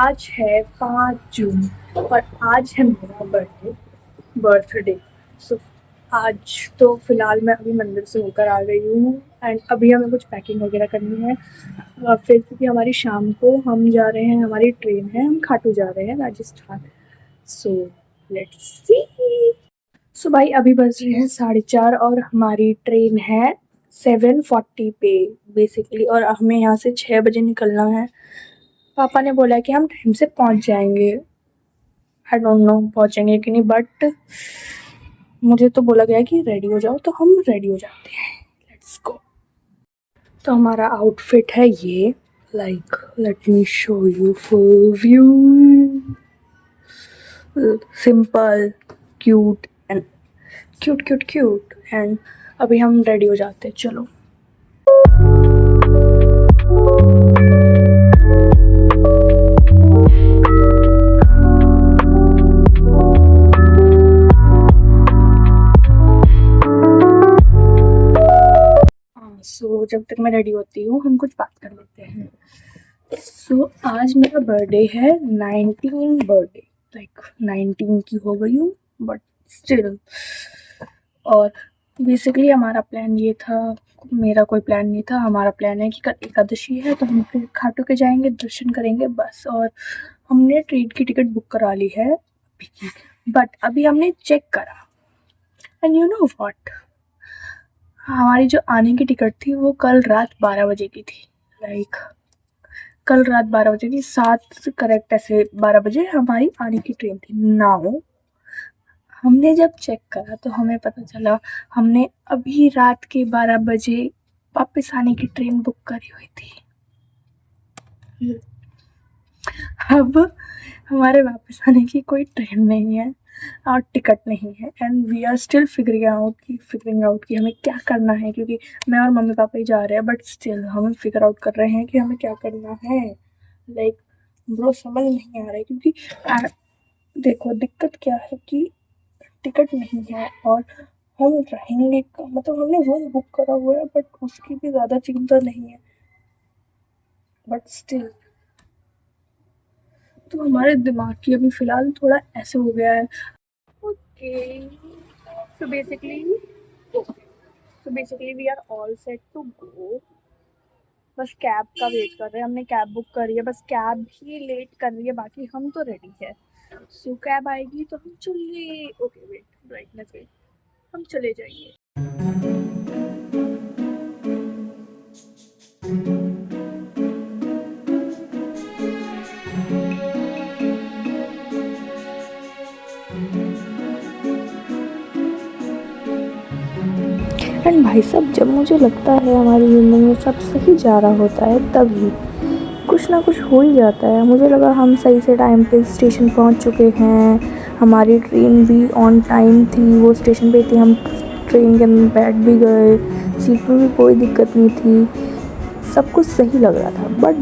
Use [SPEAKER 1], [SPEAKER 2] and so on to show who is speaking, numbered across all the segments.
[SPEAKER 1] आज है 5 जून और आज है मेरा बर्थडे। सो आज तो फिलहाल मैं अभी मंदिर से होकर आ गई हूँ एंड अभी हमें कुछ पैकिंग वगैरह करनी है। फिर क्योंकि हमारी शाम को हम जा रहे हैं, हमारी ट्रेन है, हम खाटू जा रहे हैं राजस्थान। So let's see. सो भाई अभी बज रहे हैं 4:30 और हमारी ट्रेन है 7:40 पे बेसिकली, और हमें यहाँ से 6 बजे निकलना है। पापा ने बोला कि हम टाइम से पहुँच जाएंगे। आई डोंट नो पहुँचेंगे कि नहीं, बट मुझे तो बोला गया कि रेडी हो जाओ, तो हम रेडी हो जाते हैं। Let's go. तो हमारा आउटफिट है ये, like let me show you full view. Simple, cute and cute cute cute and अभी हम रेडी हो जाते हैं। चलो। सो जब तक मैं रेडी होती हूँ हम कुछ बात कर लेते हैं। सो आज मेरा बर्थडे है, 19 बर्थडे, लाइक 19 की हो गई हूँ बट स्टिल। और बेसिकली हमारा प्लान ये था, मेरा कोई प्लान नहीं था, हमारा प्लान है कि कल एकादशी है तो हम फिर खाटू के जाएंगे, दर्शन करेंगे बस। और हमने ट्रेन की टिकट बुक करा ली है अभी की, बट अभी हमने चेक करा एंड यू नो व्हाट, हमारी जो आने की टिकट थी वो कल रात 12 बजे की थी। लाइक कल रात 12 बजे की, 7 करेक्ट ऐसे 12 बजे हमारी आने की ट्रेन थी। नाउ हमने जब चेक करा तो हमें पता चला हमने अभी रात के 12 बजे वापस आने की ट्रेन बुक करी हुई थी। अब हमारे वापस आने की कोई ट्रेन नहीं है और टिकट नहीं है and we are still figuring out कि हमें क्या करना है, क्योंकि मैं और मम्मी पापा ही जा रहे हैं, बट स्टिल हम फिगर आउट कर रहे हैं कि हमें क्या करना है। लाइक ब्रो समझ नहीं आ रहा है, क्योंकि देखो दिक्कत क्या है कि टिकट नहीं है और हम रहेंगे मतलब हमने रूम बुक करा हुआ है बट उसकी भी ज़्यादा चिंता नहीं है, बट स्टिल तो हमारे दिमाग की अभी फ़िलहाल थोड़ा ऐसे हो गया है। Okay, so basically we are all set to go. बस कैब का वेट कर रहे हैं, हमने कैब बुक करी है, बस कैब ही लेट कर रही है, बाकी हम तो रेडी है। सो कैब आएगी तो हम चले। ओके वेट, ब्राइटनेस वेट, हम चले जाएंगे। एंड भाई साहब जब मुझे लगता है हमारी ज़िंदगी में सब सही जा रहा होता है तभी कुछ ना कुछ हो ही जाता है। मुझे लगा हम सही से टाइम पे स्टेशन पहुंच चुके हैं, हमारी ट्रेन भी ऑन टाइम थी, वो स्टेशन पे थी, हम ट्रेन के अंदर बैठ भी गए, सीट में भी कोई दिक्कत नहीं थी, सब कुछ सही लग रहा था। बट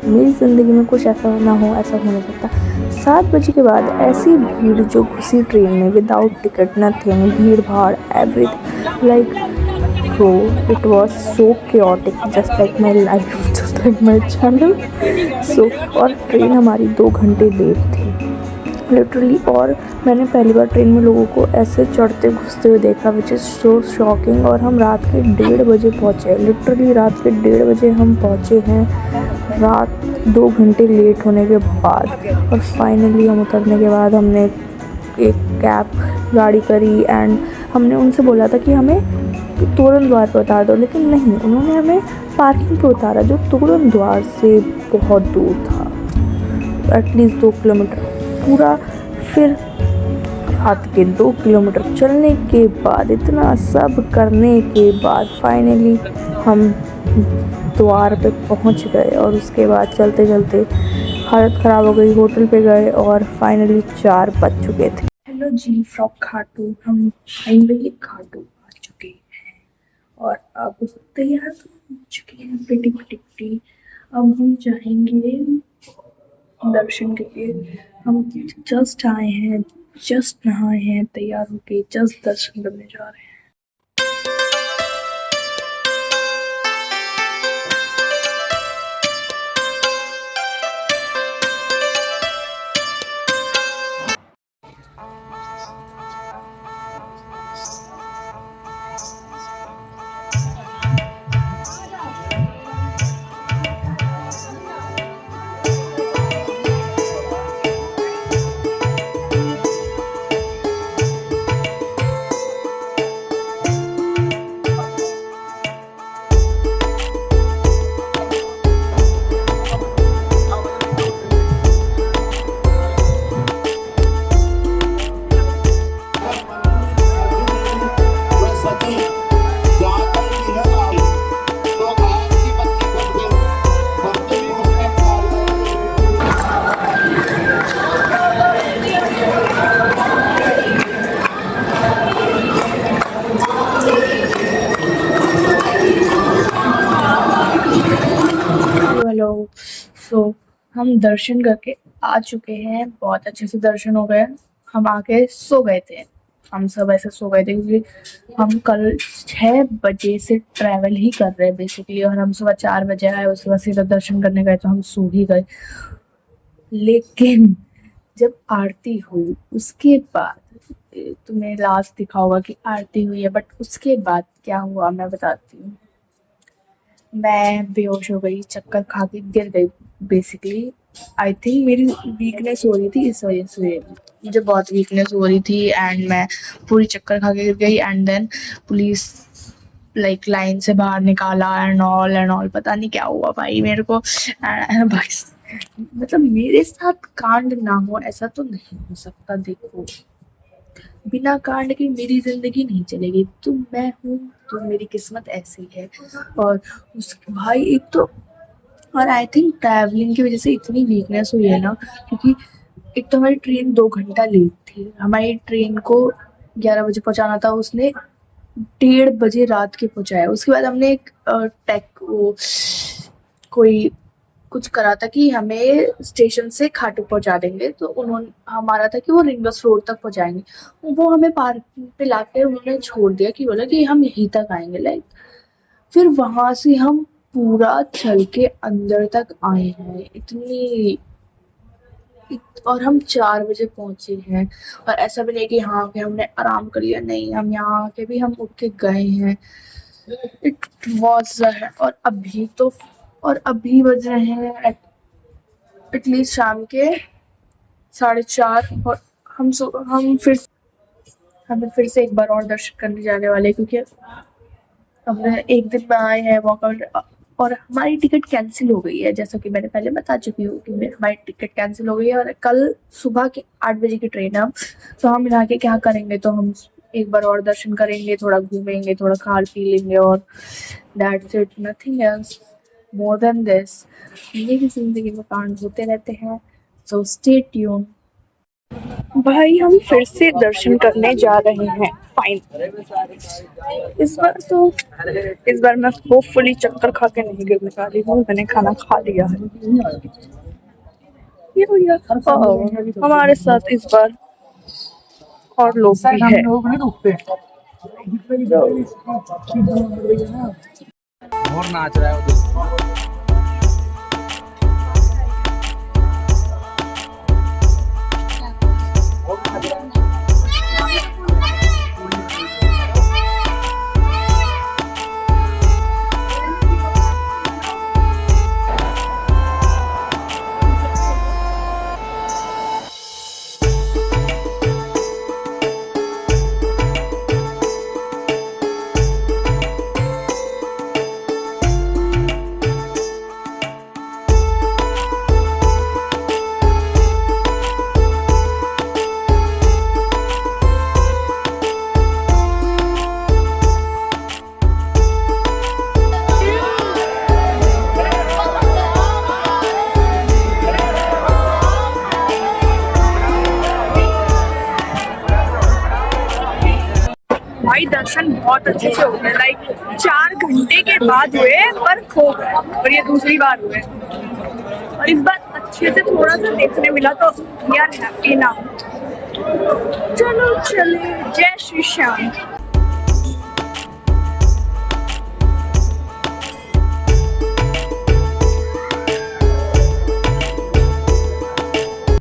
[SPEAKER 1] मेरी ज़िंदगी में कुछ ऐसा ना हो, ऐसा हो नहीं सकता। 7 बजे के बाद ऐसी भीड़ जो घुसी ट्रेन में, विदाउट टिकट नथिंग, भीड़ भाड़ everything, like bro, it was so chaotic, just like my life, just like my channel. So और ट्रेन हमारी 2 घंटे लेट थी लिटरली, और मैंने पहली बार ट्रेन में लोगों को ऐसे चढ़ते घुसते हुए देखा, विच इज़ सो शॉकिंग। और हम रात के 1:30 बजे पहुँचे, लिटरली रात के 1:30 बजे हम पहुँचे हैं, रात 2 घंटे लेट होने के बाद। और फाइनली हम उतरने के बाद हमने एक कैब गाड़ी करी एंड हमने उनसे बोला था कि हमें तोरण द्वार पर उतार दो, लेकिन नहीं, उन्होंने हमें पार्किंग पर उतारा जो तोरण द्वार से बहुत दूर था, एटलीस्ट 2 किलोमीटर पूरा। फिर रात के 2 किलोमीटर चलने के बाद, इतना सब करने के बाद फाइनली हम द्वार पे पहुंच गए। और उसके बाद चलते चलते हालत ख़राब हो गई, होटल पे गए और फाइनली 4 बज चुके थे। हेलो जी फ्रॉम खाटू, हम फाइनली खाटू आ चुके हैं और अब तैयार तो हो चुके हैं पिटी पिटी। अब हम जाएंगे दर्शन के लिए। हम जस्ट आए हैं, जस्ट नहाए हैं, तैयार होके जस्ट दर्शन करने जा रहे हैं। हम दर्शन करके आ चुके हैं, बहुत अच्छे से दर्शन हो गए। हम आके सो गए थे, हम सब ऐसे सो गए थे क्योंकि हम कल 6 बजे से ट्रैवल ही कर रहे हैं बेसिकली, और हम सुबह 4 बजे आए, उसके बाद सीधा दर्शन करने गए तो हम सो ही गए। लेकिन जब आरती हुई उसके बाद, तुम्हें लास्ट दिखा होगा कि आरती हुई है, बट उसके बाद क्या हुआ मैं बताती हूँ। मैं बेहोश हो गई, चक्कर खा के गिर गई बेसिकली। आई थिंक मेरी वीकनेस हो रही थी, इस वजह से मुझे बहुत वीकनेस हो रही थी एंड मैं पूरी चक्कर खा के गिर गई। And then police like line से बाहर निकाला एंड ऑल पता नहीं क्या हुआ भाई मेरे को। बस मतलब मेरे साथ कांड ना हो ऐसा तो नहीं हो सकता। देखो, बिना कांड के मेरी जिंदगी नहीं चलेगी, तो मैं हूँ तो मेरी किस्मत ऐसी है। और उस भाई एक तो, और आई थिंक ट्रैवलिंग की वजह से इतनी वीकनेस हुई है ना, क्योंकि एक तो हमारी ट्रेन 2 घंटा लेट थी। हमारी ट्रेन को 11 बजे पहुंचाना था, उसने 1:30 बजे रात के पहुंचाया। उसके बाद हमने एक कोई कुछ करा था कि हमें स्टेशन से खाटू पहुंचा देंगे, तो उन्होंने हमारा था कि वो रिंगस रोड तक पहुंचाएंगे। वो हमें पार्किंग पे लाके उन्होंने छोड़ दिया कि बोला कि हम यहीं तक आएंगे लाइक। फिर वहां से हम पूरा चल के अंदर तक आए हैं, और हम 4 बजे पहुंचे हैं। और ऐसा भी नहीं कि हाँ कि हमने आराम कर लिया, नहीं, हम यहाँ आके भी हम उठ के गए हैं। इट वॉज, और अभी बज रहे हैं एटलीस्ट शाम के 4:30, और हमें फिर से एक बार और दर्शन करने जाने वाले, क्योंकि हमने एक दिन में आए हैं वॉकआउट, और हमारी टिकट कैंसिल हो गई है, जैसा कि मैंने पहले बता चुकी हूँ कि हमारी टिकट कैंसिल हो गई है। और कल सुबह के 8 बजे की ट्रेन है, तो हम यहाँ के क्या करेंगे, तो हम एक बार और दर्शन करेंगे, थोड़ा घूमेंगे, थोड़ा खा पी लेंगे, और that's it, nothing else more than this. ये भी जिंदगी में कांड होते रहते हैं, सो स्टे ट्यून। भाई हम फिर से दर्शन करने जा रहे हैं, फाइन। इस बार मैं होपफुली चक्कर खा के नहीं गिरने वाली हूँ, मैंने खाना खा लिया है। ये भैया हमारे साथ इस बार और लोग भी हैं।
[SPEAKER 2] और नाच रहा है
[SPEAKER 1] भाई दर्शन बहुत अच्छे से हो गए, लाइक 4 घंटे के बाद हुए पर हो गए, और ये दूसरी बार हुए, और इस बार अच्छे से थोड़ा सा देखने मिला, तो वी आर हैप्पी नाउ। चलो चले, जय श्री श्याम।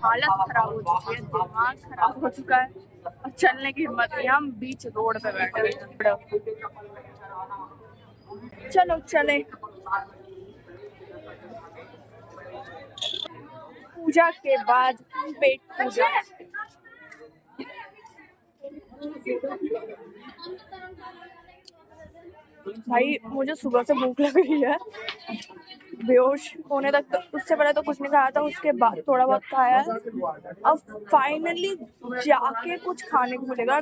[SPEAKER 1] हालत खराब हो चुकी है, दिमाग खराब हो चुका है, और चलने की हिम्मत नहीं। हम बीच रोड पे बैठे हैं। चलो चले। पूजा के बाद पेट पूजा। भाई मुझे सुबह से भूख लग रही है, बेहोश होने तक तो उससे पहले तो कुछ नहीं खाया था, उसके बाद थोड़ा बहुत खाया है। अब फाइनली जाके कुछ खाने को मिलेगा।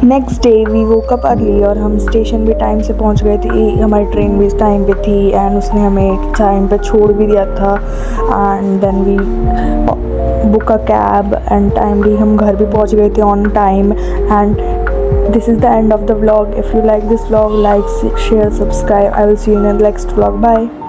[SPEAKER 1] Next day we woke up early और हम स्टेशन भी टाइम से पहुंच गए थे, हमारी ट्रेन भी टाइम पे थी एंड उसने हमें टाइम पे छोड़ भी दिया था। And then we book a cab and timely हम घर भी पहुंच गए थे on time. And this is the end of the vlog. If you like this vlog, like, share, subscribe. I will see you in the next vlog. Bye.